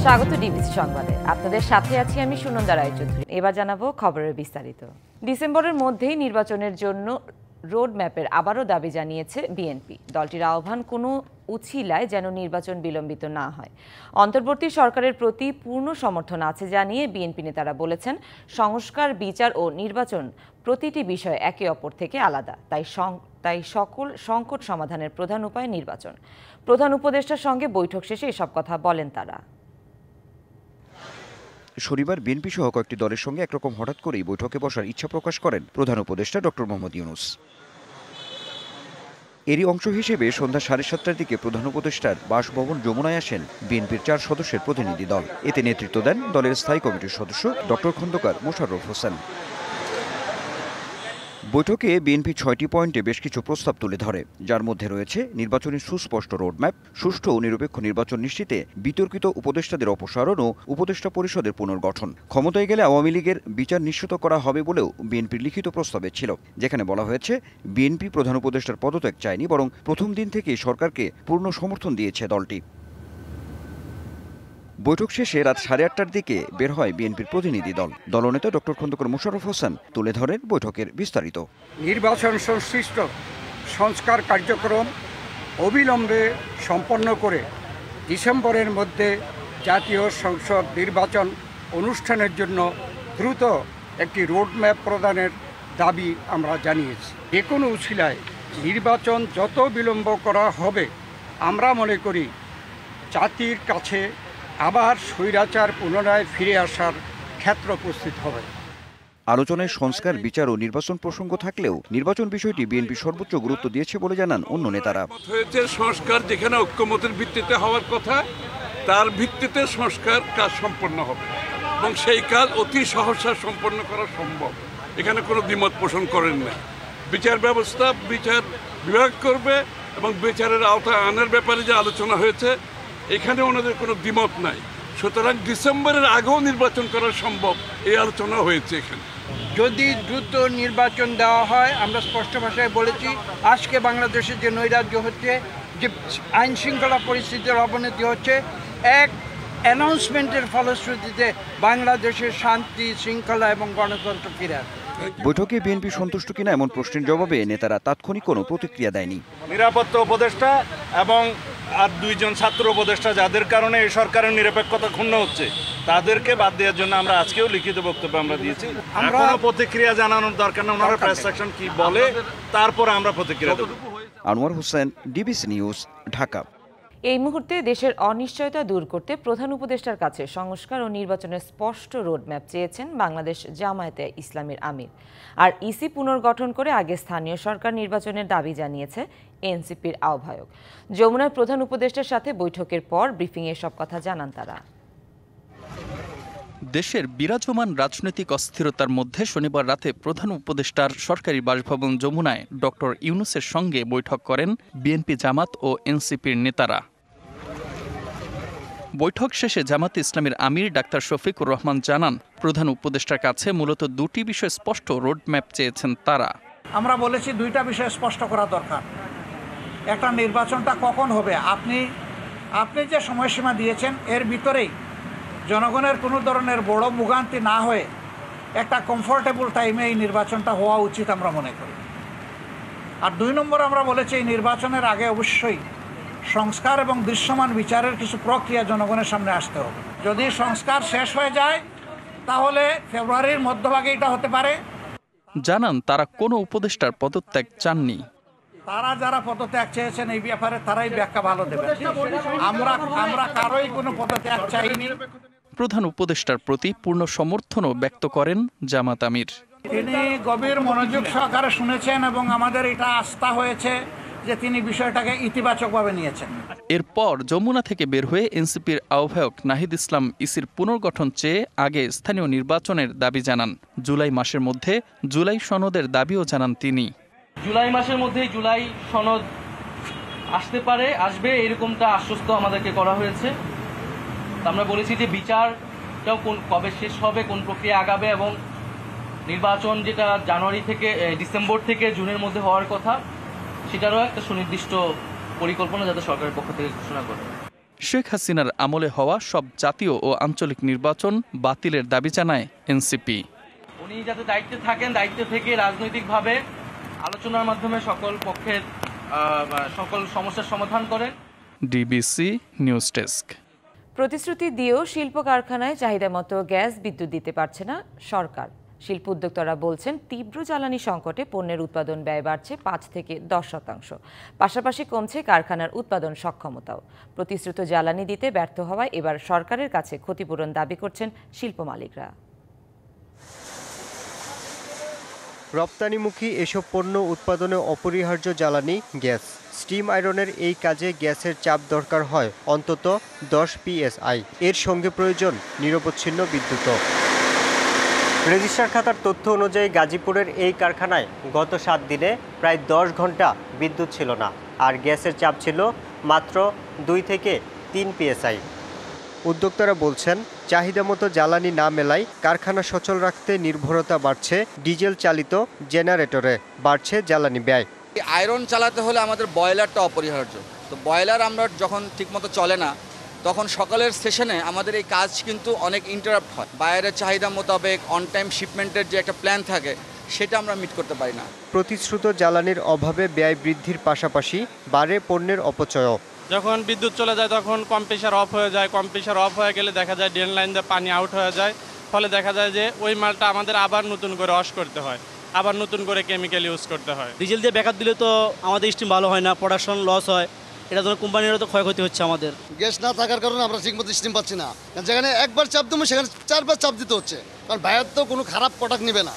স্বাগত ডিবিসি সংবাদে। আপনাদের সাথে আছি আমি সুনন্দা রায়চৌধুরী। এবার জানাবো খবরের বিস্তারিত। ডিসেম্বরের মধ্যেই নির্বাচনের জন্য রোড ম্যাপের আবারও দাবি জানিয়েছে বিএনপি। দলটির আহ্বান কোনো উছিলায় যেন নির্বাচন বিলম্বিত না হয়। অন্তর্বর্তী সরকারের প্রতি পূর্ণ সমর্থন আছে জানিয়ে বিএনপি নেতারা বলেছেন, সংস্কার, বিচার ও নির্বাচন প্রতিটি বিষয় একে অপর থেকে আলাদা। তাই সকল সংকট সমাধানের প্রধান উপায় নির্বাচন। প্রধান উপদেষ্টার সঙ্গে বৈঠক শেষে এসব কথা বলেন তারা। শনিবার বিএনপি সহ কয়েকটি দলের সঙ্গে একরকম হঠাৎ করেই বৈঠকে বসার ইচ্ছা প্রকাশ করেন প্রধান উপদেষ্টা ডক্টর মোহাম্মদ ইউনূস। এরই অংশ হিসেবে সন্ধ্যা 7:30টার দিকে প্রধান উপদেষ্টার বাসভবন যমুনায় আসেন বিএনপির 4 সদস্যের প্রতিনিধি দল। এতে নেতৃত্ব দেন দলের স্থায়ী কমিটির সদস্য ডক্টর খন্দকার মোশাররফ হোসেন। বৈঠকে বিএনপি 6টি পয়েন্টে বেশ কিছু প্রস্তাব তুলে ধরে, যার মধ্যে রয়েছে নির্বাচনী সুস্পষ্ট রোডম্যাপ, সুষ্ঠু ও নিরপেক্ষ নির্বাচন নিশ্চিতে বিতর্কিত উপদেষ্টাদের অপসারণ ও উপদেষ্টা পরিষদের পুনর্গঠন। ক্ষমতায় গেলে আওয়ামী লীগের বিচার নিশ্চিত করা হবে বলেও বিএনপির লিখিত প্রস্তাবে ছিল, যেখানে বলা হয়েছে বিএনপি প্রধান উপদেষ্টার পদত্যাগ চায়নি, বরং প্রথম দিন থেকেই সরকারকে পূর্ণ সমর্থন দিয়েছে দলটি। বৈঠক শেষে রাত 8:30টার দিকে বের হয় বিএনপির প্রতিনিধি দল। দলনেতা ডক্টর খন্দকার মোশাররফ হোসেন তুলে ধরেন বৈঠকের বিস্তারিত। নির্বাচন সংশ্লিষ্ট সংস্কার কার্যক্রম অবিলম্বে সম্পন্ন করে ডিসেম্বরের মধ্যে জাতীয় সংসদ নির্বাচন অনুষ্ঠানের জন্য দ্রুত একটি রোডম্যাপ প্রদানের দাবি আমরা জানিয়েছি। যে কোনো উছিলায় নির্বাচন যত বিলম্ব করা হবে, আমরা মনে করি জাতির কাছে আবার স্বৈরাচার পুনরায় ফিরে আসার ক্ষেত্র উপস্থিত হবে। আলোচনায় সংস্কার, বিচার ও নির্বাচন প্রসঙ্গ থাকলেও নির্বাচন বিষয়টি বিএনপি সর্বোচ্চ গুরুত্ব দিয়েছে বলে জানান অন্য নেতারা। সংস্কার যেখানে ঐক্যমতের ভিত্তিতে হওয়ার কথা, তার ভিত্তিতে সংস্কার কাজ সম্পন্ন হবে এবং সেই কাজ অতি সহসা সম্পন্ন করা সম্ভব। এখানে কোনো দ্বিমত পোষণ করেন না। বিচার ব্যবস্থা বিচার বিভাগ করবে এবং বিচারের আওতায় আনার ব্যাপারে যে আলোচনা হয়েছে, এখানে ওনাদের কোনো দ্বিমত নাই। সুতরাং ডিসেম্বরের আগেও নির্বাচন করা সম্ভব, এই আলোচনা হয়েছে এখানে। যদি দ্রুত নির্বাচন দেওয়া হয়, আমরা স্পষ্ট ভাষায় বলেছি, আজকে বাংলাদেশের যে নৈরাজ্য হচ্ছে, যে আইন শৃঙ্খলা পরিস্থিতির অবনতি হচ্ছে, এক অ্যানাউন্সমেন্টের ফলশ্রুতিতে বাংলাদেশের শান্তি, শৃঙ্খলা এবং গণতন্ত্র ফিরে আসবে। বৈঠকে বিএনপি সন্তুষ্ট কিনা এমন প্রশ্নের জবাবে নেতারা তাৎক্ষণিক কোনো প্রতিক্রিয়া দেয়নি। নিরাপত্তা উপদেষ্টা এবং আর 2 জন ছাত্র উপদেষ্টা, যাদের কারণে এই সরকারের নিরপেক্ষতা ক্ষুণ্ণ হচ্ছে, তাদেরকে বাদ দেওয়ার জন্য আমরা আজকেও লিখিত বক্তব্য আমরা দিয়েছি। এখনো প্রতিক্রিয়া জানানোর দরকার না, ওনারা প্রেস সেকশন কি বলে তারপর আমরা প্রতিক্রিয়া দেব। Anwar Hossain, DBC news, Dhaka. এই মুহূর্তে দেশের অনিশ্চয়তা দূর করতে প্রধান উপদেষ্টার কাছে সংস্কার ও নির্বাচনের স্পষ্ট রোডম্যাপ চেয়েছেন বাংলাদেশ জামায়াতে ইসলামীর আমির। আর ইসি পুনর্গঠন করে আগে স্থানীয় সরকার নির্বাচনের দাবি জানিয়েছে এনসিপির আহ্বায়ক। যমুনার প্রধান উপদেষ্টার সাথে বৈঠকের পর ব্রিফিংয়ে সব কথা জানান তারা। দেশের বিরাজমান রাজনৈতিক অস্থিরতার মধ্যে শনিবার রাতে প্রধান উপদেষ্টার সরকারি বাসভবন যমুনায় ডক্টর ইউনূসের সঙ্গে বৈঠক করেন বিএনপি, জামাত ও এনসিপির নেতারা। বৈঠক শেষে জামাতে ইসলামীর আমির ডাক্তার শফিকুর রহমান জানান, প্রধান উপদেষ্টার কাছে মূলত 2টি বিষয় স্পষ্ট রোডম্যাপ চেয়েছেন তারা। আমরা বলেছি 2টা বিষয় স্পষ্ট করা দরকার। একটা, নির্বাচনটা কখন হবে, আপনি যে সময়সীমা দিয়েছেন এর ভিতরেই জনগণের কোনো ধরনের বড় ভোগান্তি না হয়ে একটা কমফোর্টেবল টাইমে এই নির্বাচনটা হওয়া উচিত আমরা মনে করি। আর 2 নম্বর আমরা বলেছি, এই নির্বাচনের আগে অবশ্যই সংস্কার এবং দৃশ্যমান বিচারের কিছু প্রক্রিয়া জনগণের সামনে আসতে হবে। যদি সংস্কার শেষ হয়ে যায় তাহলে ফেব্রুয়ারির মধ্যভাগে এটা হতে পারে। জানান তারা কোনো উপদেষ্টার পদত্যাগ চাননি। তারা যারা পদত্যাগ চেয়েছেন এই ব্যাপারে তারাই ব্যাখ্যা ভালো দেবে। আমরা কারোই কোনো পদত্যাগ চাইনি। প্রধান উপদেষ্টার প্রতি পূর্ণ সমর্থনও ব্যক্ত করেন জামাত আমির। তিনি গভীর মনোযোগ সহকারে শুনেছেন এবং আমাদের এটা আস্থা হয়েছে যে তিনি বিষয়টাকে ইতিবাচকভাবে নিয়েছেন। এরপর যমুনা থেকে বের হয়ে এনসিপির আহ্বায়ক নাহিদ ইসলাম ইসির পুনর্গঠন চেয়ে আগে স্থানীয় নির্বাচনের দাবি জানান। জুলাই মাসের মধ্যে জুলাই সনদের দাবিও জানান তিনি। জুলাই মাসের মধ্যেই জুলাই সনদ আসবে এরকমটা আশ্বস্ত আমাদেরকে করা হয়েছে। আমরা বলেছি যে বিচারটাও কবে শেষ হবে, কোন প্রক্রিয়া আগাবে এবং নির্বাচন যেটা জানুয়ারি থেকে ডিসেম্বর থেকে জুনের মধ্যে হওয়ার কথা, সেটারও একটা সুনির্দিষ্ট পরিকল্পনা যাতে সরকারের পক্ষ থেকে ঘোষণা করে। শেখ হাসিনার আমলে হওয়া সব জাতীয় ও আঞ্চলিক নির্বাচন বাতিলের দাবি জানায় এনসিপি। উনি যাতে দায়িত্বে থাকেন, দায়িত্বে থেকে রাজনৈতিকভাবে আলোচনার মাধ্যমে সকল পক্ষের সকল সমস্যার সমাধান করেন। DBC news desk. প্রতিশ্রুতি দিয়েও শিল্প কারখানায় চাহিদা মতো গ্যাস বিদ্যুৎ দিতে পারছে না সরকার। শিল্প উদ্যোক্তারা বলছেন, তীব্র জ্বালানি সংকটে পণ্যের উৎপাদন ব্যয় বাড়ছে ৫ থেকে ১০%। পাশাপাশি কমছে কারখানার উৎপাদন সক্ষমতাও। প্রতিশ্রুত জ্বালানি দিতে ব্যর্থ হওয়ায় এবার সরকারের কাছে ক্ষতিপূরণ দাবি করছেন শিল্প মালিকরা। রপ্তানিমুখী এসব পণ্য উৎপাদনে অপরিহার্য জ্বালানি গ্যাস। স্টিম আয়রনের এই কাজে গ্যাসের চাপ দরকার হয় অন্তত 10 psi। এর সঙ্গে প্রয়োজন নিরবচ্ছিন্ন বিদ্যুৎ। রেজিস্ট্রার খাতার তথ্য অনুযায়ী গাজীপুরের এই কারখানায় গত 7 দিনে প্রায় 10 ঘন্টা বিদ্যুৎ ছিল না, আর গ্যাসের চাপ ছিল মাত্র 2 থেকে 3 psi। উদ্যোক্তারা বলছেন, চাহিদা মতো জ্বালানি না মেলায় কারখানা সচল রাখতে নির্ভরতা বাড়ছে ডিজেল চালিত জেনারেটরে, বাড়ছে জ্বালানি ব্যয়। আয়রন চালাতে হলে আমাদের বয়লারটা অপরিহার্য। তো বয়লার আমরা যখন ঠিকমতো চলে না, তখন সকালের সেশনে আমাদের এই কাজ কিন্তু অনেক ইন্টারাপ্ট হয়। বাইরের চাহিদা মোতাবেক অন টাইম শিপমেন্টের যে একটা প্ল্যান থাকে, সেটা আমরা মিট করতে পারি না। প্রতিশ্রুত জ্বালানির অভাবে ব্যয় বৃদ্ধির পাশাপাশি বাড়ে পণ্যের অপচয়ও। যখন বিদ্যুৎ চলে যায় তখন কম্প্রেসার অফ হয়ে যায়, কম্প্রেসার অফ হয়ে গেলে দেখা যায় ড্রেন লাইন দিয়ে পানি আউট হয়ে যায়, ফলে দেখা যায় যে ওই মালটা আমাদের আবার নতুন করে ওয়াশ করতে হয়, আবার নতুন করে কেমিক্যাল ইউজ করতে হয়। ডিজেল দিয়ে ব্যাকআপ দিলে তো আমাদের স্টিম ভালো হয় না, প্রোডাকশন লস হয়, এটা জন্য কোম্পানিরও তো ক্ষয়ক্ষতি হচ্ছে আমাদের। গ্যাস না থাকার কারণে আমরা ঠিকমতো স্টিম পাচ্ছি না, যেখানে একবার চাপ দেবো সেখানে 4বার চাপ দিতে হচ্ছে, কারণ বাইরের তো কোনো খারাপ প্রোডাক্ট নেবে না।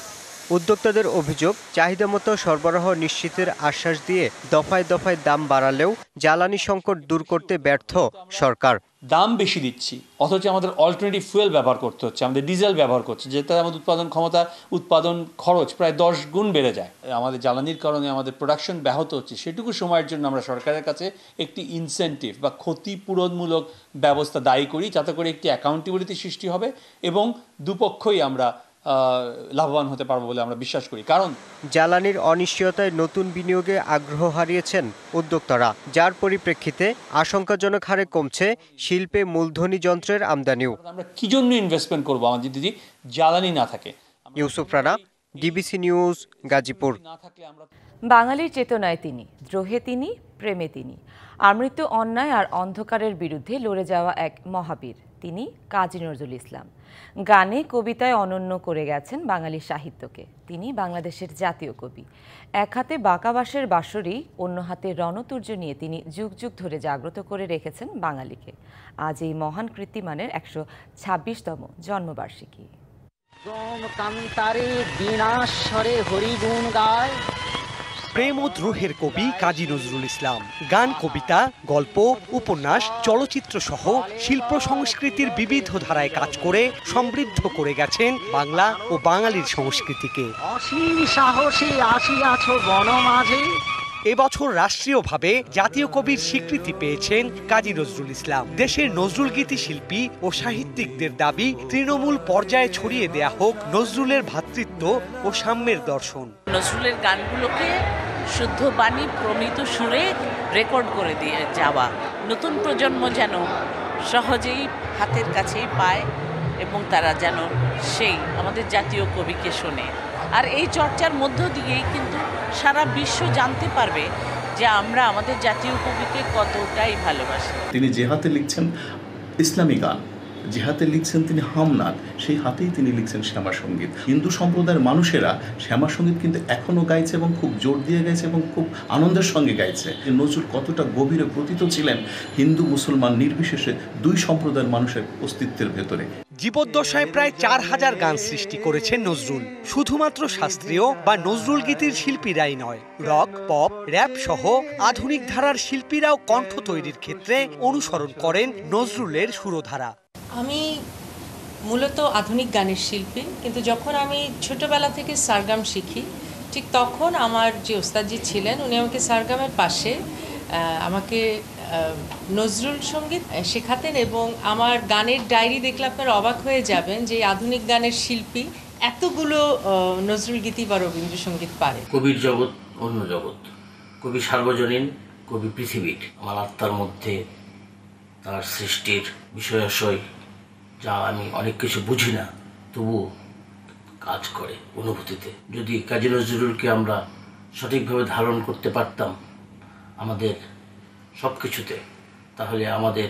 উদ্যোক্তাদের অভিযোগ, চাহিদা মতো সরবরাহ নিশ্চিতের আশ্বাস দিয়ে দফায় দফায় দাম বাড়ালেও জ্বালানি সংকট দূর করতে ব্যর্থ সরকার। দাম বেশি দিচ্ছি অথচ আমাদের অল্টারনেটিভ ফুয়েল ব্যবহার করতে হচ্ছে, আমাদের ডিজেল ব্যবহার করছে, যেটা আমাদের উৎপাদন ক্ষমতা, উৎপাদন খরচ প্রায় 10 গুণ বেড়ে যায়। আমাদের জ্বালানির কারণে আমাদের প্রোডাকশন ব্যাহত হচ্ছে। সেটুকু সময়ের জন্য আমরা সরকারের কাছে একটি ইনসেন্টিভ বা ক্ষতিপূরণমূলক ব্যবস্থা দায়ী করি, যাতে করে একটি অ্যাকাউন্টেবিলিটি সৃষ্টি হবে এবং দুপক্ষই আমরা লাভবান হতে পারবো বলে আমরা বিশ্বাস করি। কারণ জ্বালানির অনিশ্চয়তায় নতুন বিনিয়োগে আগ্রহ হারিয়েছেন উদ্যোক্তারা, যার পরিপ্রেক্ষিতে আশঙ্কাজনক হারে কমছে শিল্পে মূলধনী যন্ত্রের আমদানিও। আমরা কি জন্য ইনভেস্টমেন্ট করবো আমাদের যদি জ্বালানি না থাকে। Yusuf Rana, DBC news, Gazipur. বাঙালির চেতনায় তিনি, দ্রোহে তিনি, প্রেমে তিনি। আমৃত্যু অন্যায় আর অন্ধকারের বিরুদ্ধে লড়ে যাওয়া এক মহাবীর তিনি কাজী নজরুল ইসলাম। গানে, কবিতায় অনন্য করে গেছেন বাঙালি সাহিত্যকে। তিনি বাংলাদেশের জাতীয় কবি। এক হাতে বাঁকাবাঁশের বাঁশরি, অন্য হাতে রণতুর্য নিয়ে তিনি যুগ যুগ ধরে জাগ্রত করে রেখেছেন বাঙালিকে। আজ এই মহান কীর্তিমানের 126তম জন্মবার্ষিকী। প্রেম ও দ্রোহের কবি কাজী নজরুল ইসলাম গান, কবিতা, গল্প, উপন্যাস, চলচ্চিত্র সহ শিল্প সংস্কৃতির বিবিধ ধারায় কাজ করে সমৃদ্ধ করে গেছেন বাংলা ও বাঙালির সংস্কৃতিকে। এবছর রাষ্ট্রীয়ভাবে জাতীয় কবির স্বীকৃতি পেয়েছেন কাজী নজরুল ইসলাম। দেশের নজরুল গীতি শিল্পী ও সাহিত্যিকদের দাবি, তৃণমূল পর্যায়ে ছড়িয়ে দেয়া হোক নজরুলের ভ্রাতৃত্ব ও সাম্যের দর্শন। নজরুলের গানগুলোকে শুদ্ধ বাণী, প্রমিত সুরে রেকর্ড করে দিয়ে যাওয়া, নতুন প্রজন্ম যেন সহজেই হাতের কাছেই পায় এবং তারা যেন সেই আমাদের জাতীয় কবিকে শোনে। আর এই চর্চার মধ্য দিয়েই কিন্তু সারা বিশ্ব জানতে পারবে যে আমরা আমাদের জাতীয় কবিকে কতটাই ভালোবাসি। তিনি যে হাতে লিখছেন ইসলামী গান, যে হাতে লিখছেন তিনি হামনাদ, সেই হাতেই তিনি লিখছেন শ্যামা সঙ্গীত। হিন্দু সম্প্রদায়ের মানুষেরা শ্যামা সঙ্গীত কিন্তু এখনও গাইছে এবং খুব জোর দিয়ে গাইছে এবং খুব আনন্দের সঙ্গে গাইছে। নজরুল কতটা গভীরে প্রতীত ছিলেন হিন্দু মুসলমান নির্বিশেষে দুই সম্প্রদায়ের মানুষের অস্তিত্বের ভেতরে। জীবদ্দশায় প্রায় 4000 গান সৃষ্টি করেছেন নজরুল। শুধুমাত্র শাস্ত্রীয় বা নজরুল গীতির শিল্পীরাই নয়, রক, পপ, র‍্যাপ সহ আধুনিক ধারার শিল্পীরাও কণ্ঠ তৈরির ক্ষেত্রে অনুসরণ করেন নজরুলের সুরধারা। আমি মূলত আধুনিক গানের শিল্পী, কিন্তু যখন আমি ছোটবেলা থেকে সারগাম শিখি, ঠিক তখন আমার যে ওস্তাদজি ছিলেন উনি আমাকে সারগামের পাশে আমাকে নজরুল সঙ্গীত শেখাতেন এবং আমার গানের ডায়েরি দেখলে আপনারা অবাক হয়ে যাবেন যে আধুনিক গানের শিল্পী এতগুলো নজরুল গীতি বা রবীন্দ্রসঙ্গীত পারে। কবির জগৎ অন্য জগৎ, কবি সার্বজনীন, কবি পৃথিবীর। আমার আত্মার মধ্যে তার সৃষ্টির বিষয়াশয় যা আমি অনেক কিছু বুঝি না, তবু কাজ করে অনুভূতিতে। যদি কাজী নজরুলকে আমরা সঠিকভাবে ধারণ করতে পারতাম আমাদের সব কিছুতে, তাহলে আমাদের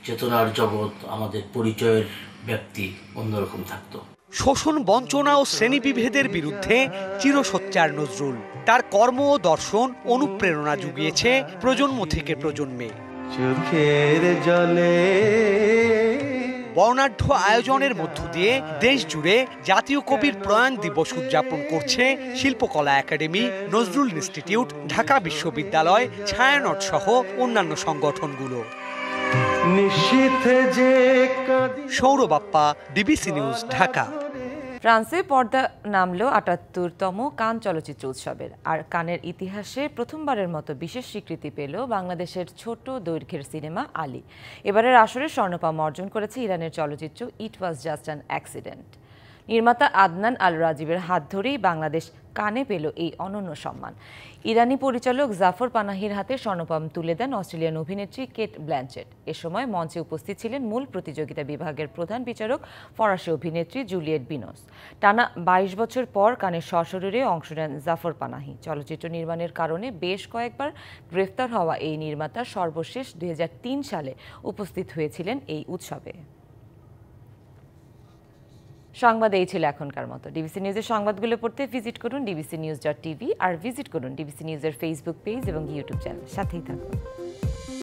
চেতনার জগৎ, আমাদের পরিচয়ের ব্যক্তি অন্যরকম থাকতো। শোষণ, বঞ্চনা ও শ্রেণীবিভেদের বিরুদ্ধে চিরসোচ্চার নজরুল। তার কর্ম ও দর্শন অনুপ্রেরণা জুগিয়েছে প্রজন্ম থেকে প্রজন্মে। চোখের জলে বর্ণাঢ্য আয়োজনের মধ্য দিয়ে দেশ জুড়ে জাতীয় কবির প্রয়াণ দিবস উদযাপন করছে শিল্পকলা একাডেমি, নজরুল ইনস্টিটিউট, ঢাকা বিশ্ববিদ্যালয়, ছায়ানট সহ অন্যান্য সংগঠনগুলো। সৌরবাপ্পা, ডিবিসি নিউজ, ঢাকা। ফ্রান্সে পর্দা নামলো ৭৮তম কান চলচ্চিত্র উৎসবের। আর কানের ইতিহাসে প্রথমবারের মতো বিশেষ স্বীকৃতি পেল বাংলাদেশের ছোট দৈর্ঘ্যের সিনেমা আলী। এবারের আসরে স্বর্ণপদক অর্জন করেছে ইরানের চলচ্চিত্র ইট ওয়াজ জাস্ট অ্যান অ্যাক্সিডেন্ট। নির্মাতা আদনান আল রাজীবের হাত ধরেই বাংলাদেশ কানে পেল এই অনন্য সম্মান। ইরানি পরিচালক জাফর পানাহির হাতে স্বর্ণপদক তুলে দেন অস্ট্রেলিয়ান অভিনেত্রী কেট ব্ল্যানচেট। এ সময় মঞ্চে উপস্থিত ছিলেন মূল প্রতিযোগিতা বিভাগের প্রধান বিচারক ফরাসি অভিনেত্রী জুলিয়েট বিনোস। টানা ২২ বছর পর কানের সশরীরে অংশ নেন জাফর পানাহি। চলচ্চিত্র নির্মাণের কারণে বেশ কয়েকবার গ্রেফতার হওয়া এই নির্মাতা সর্বশেষ ২০০৩ সালে উপস্থিত হয়েছিলেন এই উৎসবে। সংবাদ এই ছিল এখনকার মতো। ডিবিসি নিউজের সংবাদগুলো পড়তে ভিজিট করুন dbcnews.tv আর ভিজিট করুন ডিবিসি নিউজের ফেসবুক পেজ এবং ইউটিউব চ্যানেল। সাথেই থাকুন।